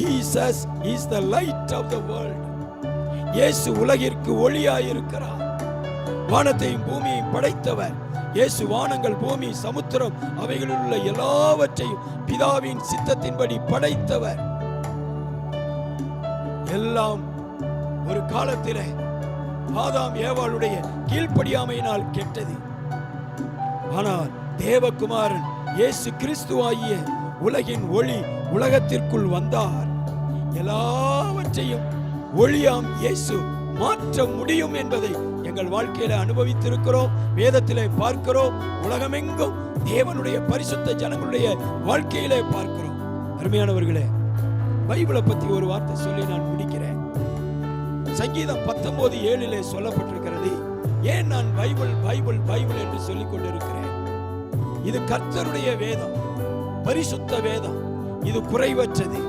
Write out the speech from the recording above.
Jesus is the light of the world. இயேசு உலகிற்கு ஒளியாயிருக்கிறார். வானத்தையும் பூமியையும் படைத்தவர் இயேசு. வானங்கள், பூமி, சமுத்திரம் அவைகளில் உள்ள எல்லாவற்றையும் பிதாவின் சித்தத்தின்படி படைத்தவர். எல்லாம் ஒரு காலத்திலே ஆதாம் ஏவாளுடைய கீழ்ப்படியாமையினால் கெட்டது. ஆனால் தேவகுமாரன் இயேசு கிறிஸ்துவாகிய உலகின் ஒளி உலகத்திற்குள் வந்தார். எல்லாவற்றையும் ஒளியாம் இயேசு மாற்ற முடியும் என்பதை எங்கள் வாழ்க்கையில அனுபவித்திருக்கிறோம், வேதத்திலே பார்க்கிறோம், உலகமெங்கும் தேவனுடைய பரிசுத்த ஜனங்களுடைய வாழ்க்கையிலே பார்க்கிறோம். அருமையானவர்களே, பைபிளை பத்தி ஒரு வார்த்தை சொல்லி நான் முடிக்கிறேன். சங்கீதம் 19:7 சொல்லப்பட்டிருக்கிறது. ஏன் நான் பைபிள் பைபிள் பைபிள் என்று சொல்லிக் கொண்டிருக்கிறேன்? இது கர்த்தருடைய வேதம், பரிசுத்த வேதம். இது குறைவற்றது,